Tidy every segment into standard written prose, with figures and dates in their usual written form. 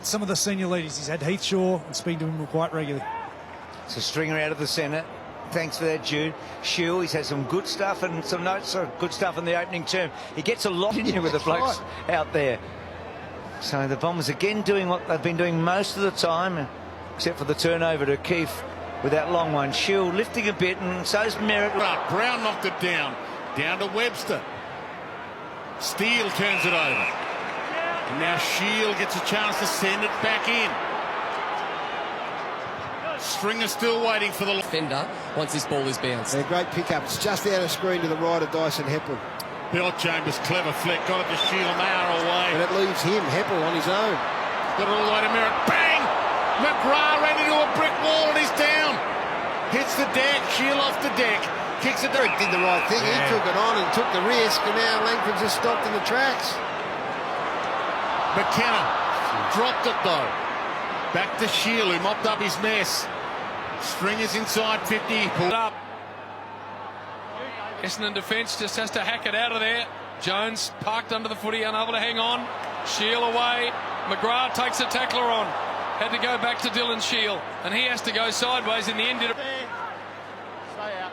some of the senior leaders. He's had Heath Shaw and speaking to him quite regularly. So Stringer out of the centre. Thanks for that, Jude. Shiel, he's had some good stuff and some notes of good stuff in the opening term. He gets a lot in here with the blokes out there. So the Bombers again doing what they've been doing most of the time, except for the turnover to Keefe with that long one. Shiel lifting a bit, and so's Merritt. Brown knocked it down. Down to Webster. Steele turns it over. And now Shiel gets a chance to send it back in. Stringer still waiting for the defender once this ball is bounced. A great pick-up. It's just out of screen to the right of Dyson Heppel. Bill Chambers, clever flick, got it to Shiel, an hour away. And it leaves him, Heppel, on his own. Got it all the way to Merritt. Bang! McGrath ran into a brick wall and he's down. Hits the deck, Shiel off the deck. Kicks it there. Did the right thing. He took it on and took the risk, and now Langford's just stopped in the tracks. McKenna dropped it though. Back to Shiel, who mopped up his mess. Stringer's inside 50. Pulled up. Essendon defence just has to hack it out of there. Jones parked under the footy, unable to hang on. Shiel away. McGrath takes a tackler on. Had to go back to Dylan Shiel, and he has to go sideways in the end. Stay out.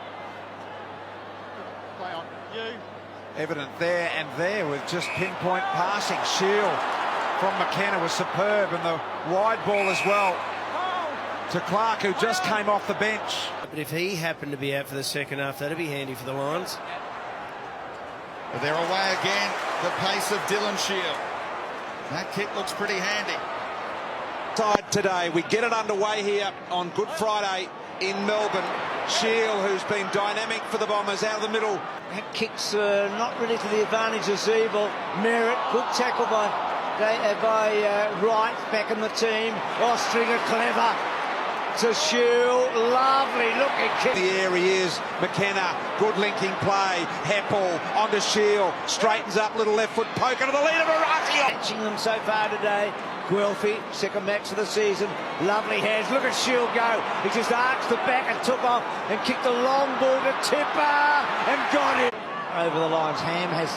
Play on. You. Evident there and there with just pinpoint passing. Shiel from McKenna was superb, and the wide ball as well to Clark, who just came off the bench. But if he happened to be out for the second half, that'd be handy for the Lions. But they're away again. The pace of Dylan Shiel. That kick looks pretty handy. Side today, we get it underway here on Good Friday in Melbourne. Shiel, who's been dynamic for the Bombers, out of the middle. That kick's not really to the advantage of Zeeble. Merritt, good tackle by Wright, back in the team. Stringer clever. To Shiel, lovely looking kick. The air he is. McKenna, good linking play. Heppel onto Shiel, straightens up, little left foot poker to the lead of Araki. Catching them so far today. Guelphy, second match of the season. Lovely hands. Look at Shiel go. He just arched the back and took off and kicked a long ball to Tipper and got it over the lines. Ham has,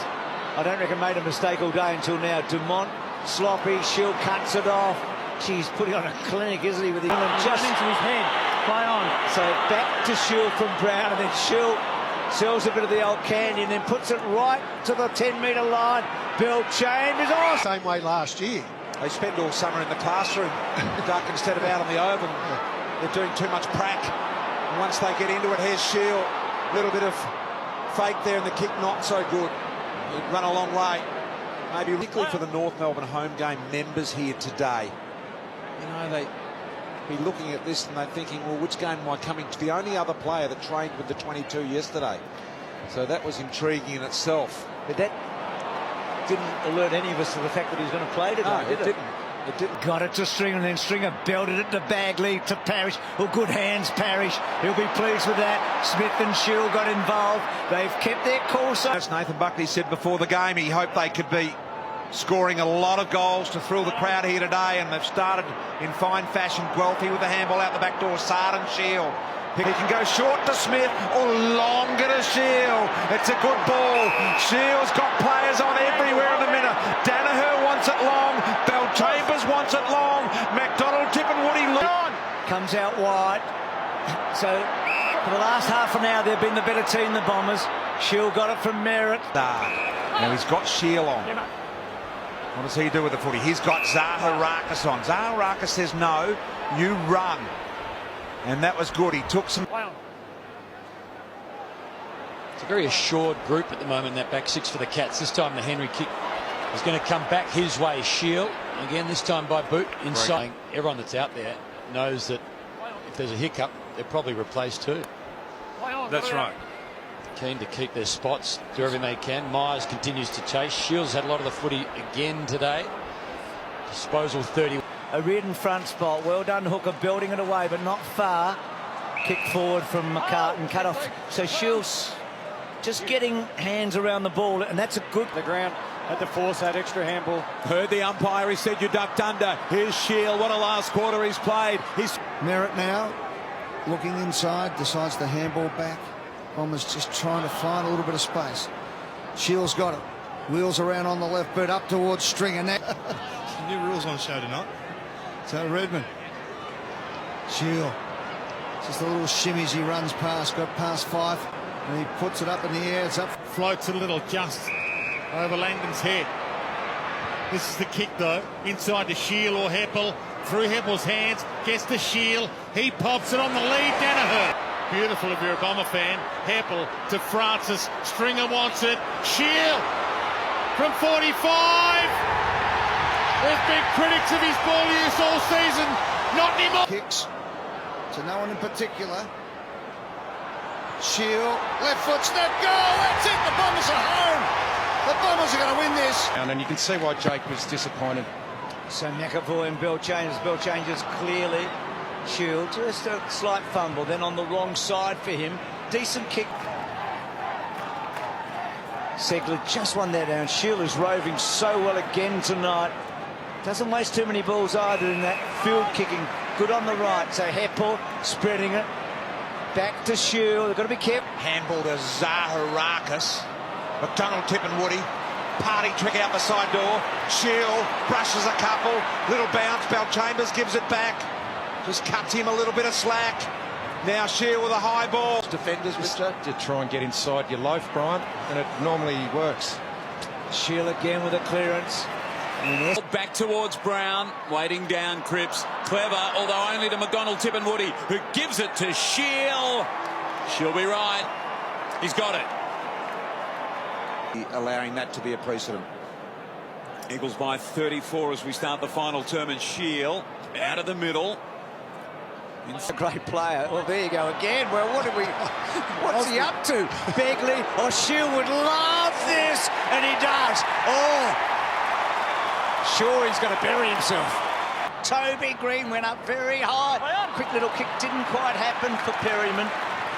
I don't reckon, made a mistake all day until now. Dumont, sloppy. Shiel cuts it off. He's putting on a clinic, isn't he, with the just into his head. Play on. So back to Shiel from Brown, and then Shiel sells a bit of the old canyon, then puts it right to the 10-metre line. Bill Chambers off. Same way last year. They spend all summer in the classroom, duck instead of out on the oval. They're doing too much prac. And once they get into it, here's Shiel. A little bit of fake there, and the kick not so good. He'd run a long way. Maybe particularly for the North Melbourne home game members here today. You know, they be looking at this and they're thinking, well, which game am I coming to? The only other player that trained with the 22 yesterday. So that was intriguing in itself. But that didn't alert any of us to the fact that he was going to play today, no, did it? It didn't. Got it to Stringer, and then Stringer belted it to Bagley, to Parrish. Oh, good hands, Parrish. He'll be pleased with that. Smith and Shiel got involved. They've kept their course. As Nathan Buckley said before the game, he hoped they could be scoring a lot of goals to thrill the crowd here today, and they've started in fine fashion. Guelphy with the handball out the back door. Sardan Shiel. He can go short to Smith or longer to Shiel. It's a good ball. Shiel's got players on everywhere in the minute. Danaher wants it long. Bell Chambers wants it long. McDonald, Tip and Woody comes out wide. So for the last half an hour, they've been the better team, the Bombers. Shiel got it from Merritt. Now he's got Shiel on. What does he do with the footy? He's got Zaharakis on. Zaharakis says, no, you run. And that was good. He took some. It's a very assured group at the moment, that back six for the Cats. This time the Henry kick is going to come back his way. Shiel, again, this time by boot inside. Everyone that's out there knows that if there's a hiccup, they're probably replaced too. That's right. Keen to keep their spots, do everything they can. Myers continues to chase. Shields had a lot of the footy again today. Disposal 30. A Reardon front spot. Well done, Hooker, building it away, but not far. Kick forward from McCartan, cut off. So Shields just getting hands around the ball, and that's a good. The ground had to force that extra handball. Heard the umpire, he said you ducked under. Here's Shiel, what a last quarter he's played. He's Merritt now, looking inside, decides to handball back. Bombers just trying to find a little bit of space. Shiel's got it. Wheels around on the left boot, up towards Stringer. Some new rules on show tonight. So Redmond. Shiel. Just a little shimmy as he runs past. Got past 5. And he puts it up in the air. It's up. Floats a little just over Langdon's head. This is the kick though. Inside to Shiel or Heppel. Through Heppel's hands. Gets to Shiel. He pops it on the lead. Danaher. Beautiful if you're a Bomber fan. Heppel to Francis. Stringer wants it. Shiel from 45. There's been critics of his ball use all season. Not anymore. Kicks to no one in particular. Shiel, left foot step, goal. That's it. The Bombers are home. The Bombers are going to win this. And you can see why Jake was disappointed. So McAvoy and Bell changes clearly. Shiel, just a slight fumble, then on the wrong side for him. Decent kick. Segler just won that down. Shiel is roving so well again tonight. Doesn't waste too many balls either in that field kicking. Good on the right. So Heppel spreading it. Back to Shiel. They've got to be careful. Handball to Zaharakis. McDonald tipping Woody. Party trick out the side door. Shiel brushes a couple. Little bounce. Belchambers gives it back. Just cuts him a little bit of slack. Now Shiel with a high ball. Defenders, Mister. To try and get inside your loaf, Brian, and it normally works. Shiel again with a clearance. Back towards Brown, waiting down Cripps. Clever, although only to McDonald, Tippin Woody, who gives it to Shiel. She'll be right. He's got it. Allowing that to be a precedent. Eagles by 34 as we start the final term, and Shiel out of the middle. It's a great player. Well, there you go again. Well, what's he up to? Begley or Shiel would love this, and he does. Oh, sure, he's going to bury himself. Toby Green went up very high. Quick little kick didn't quite happen for Perryman.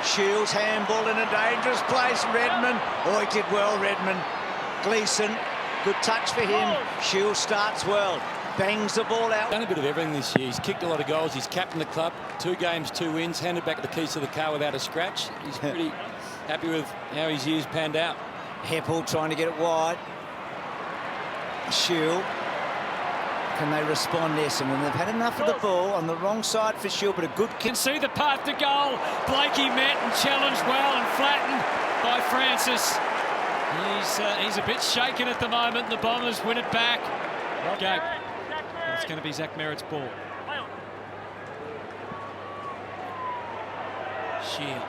Shiel's handball in a dangerous place. Redmond. Oh, he did well, Redmond. Gleeson, good touch for him. Shiel starts well. Bangs the ball out. Done a bit of everything this year. He's kicked a lot of goals. He's captained the club. 2 games, 2 wins. Handed back the keys to the car without a scratch. He's pretty happy with how his year's panned out. Heppel trying to get it wide. Shiel. Can they respond, Essendon? They've had enough of the ball on the wrong side for Shiel, but a good kick. Can see the path to goal. Blakey met and challenged well and flattened by Francis. He's a bit shaken at the moment. The Bombers win it back. Okay. It's going to be Zach Merritt's ball. Shiel.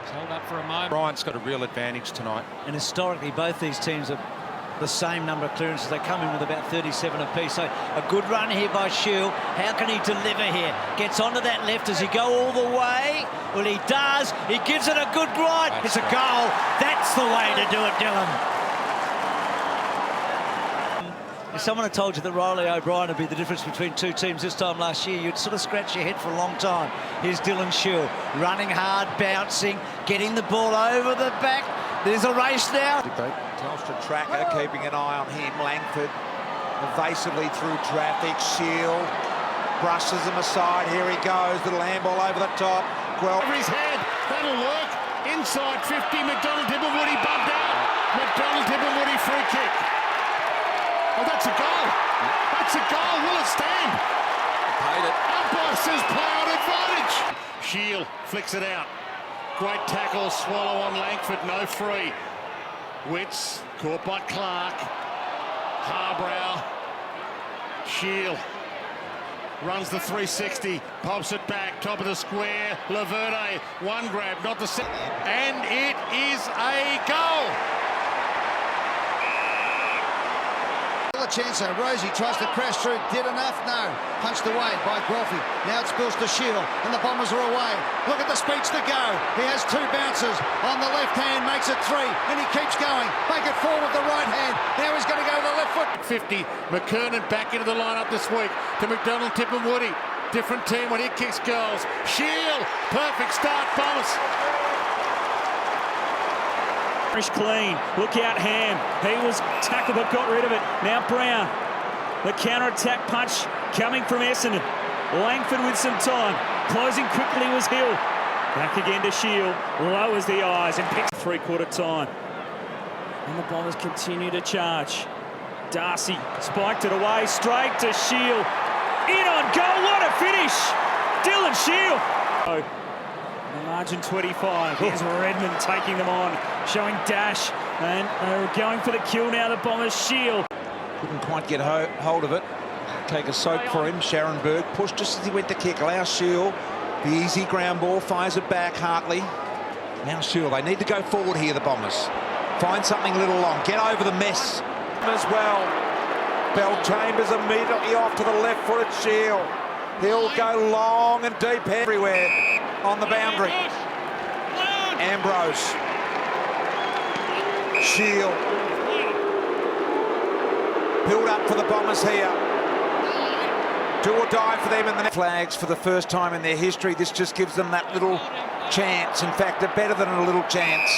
He's held up for a moment. Bryant's got a real advantage tonight. And historically, both these teams are the same number of clearances. They come in with about 37 apiece. So a good run here by Shiel. How can he deliver here? Gets onto that left. Does he go all the way? Well, he does. He gives it a good ride. It's a goal. That's the way to do it, Dylan. If someone had told you that Riley O'Brien would be the difference between 2 teams this time last year, you'd sort of scratch your head for a long time. Here's Dylan Shiel, running hard, bouncing, getting the ball over the back. There's a race now. Telstra tracker, keeping an eye on him. Langford evasively through traffic. Shiel brushes him aside. Here he goes. Little handball over the top. Over his head. That'll work. Inside 50. McDonald Tippin-Woody bumped out. McDonald Tippin-Woody free kick. Oh, that's a goal. That's a goal. Will it stand? Paid it. Umpire says play on advantage. Shiel flicks it out. Great tackle. Swallow on Langford. No free. Witts caught by Clark. Harbrow. Shiel runs the 360. Pops it back. Top of the square. Laverde. One grab. Not the second. And it is a goal. A chance and Rosie tries to crash through. Did enough? No. Punched away by Guelphy. Now it spills to Shiel and the Bombers are away. Look at the speeds to go. He has 2 bounces on the left hand, makes it 3, and he keeps going. Make it 4 with the right hand. Now he's going to go to the left foot. 50. McKernan back into the lineup this week to McDonald Tippin-Woody. Different team when he kicks goals. Shiel, perfect start, Bombers. Clean. Look out, Ham. He was tackled but got rid of it. Now Brown. The counter-attack punch coming from Essendon. Langford with some time. Closing quickly was Hill. Back again to Shiel. Lowers the eyes and picks 3/4 time. And the Bombers continue to charge. Darcy spiked it away straight to Shiel. In on goal. What a finish. Dylan Shiel. The margin 25. Here's Redmond taking them on, showing dash. And they're going for the kill now, the Bombers. Shiel. Couldn't quite get hold of it. Take a soak for him. Sharon Berg pushed just as he went to kick. Allows Shiel. The easy ground ball. Fires it back. Hartley. Now Shiel. They need to go forward here, the Bombers. Find something a little long. Get over the mess. As well. Bell Chambers immediately off to the left footed Shiel. He'll go long and deep everywhere on the boundary. Ambrose. Shiel. Build up for the Bombers here. Do or die for them in the next flags for the first time in their history. This just gives them that little chance. In fact, they're better than a little chance.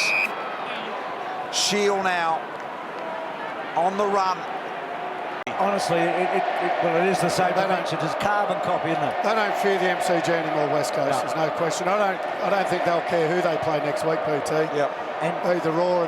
Shiel now on the run. Honestly, it is the same dimension as carbon copy, isn't it? They don't fear the MCG anymore, West Coast. No. There's no question. I don't think they'll care who they play next week, PT. Yep. And either Raw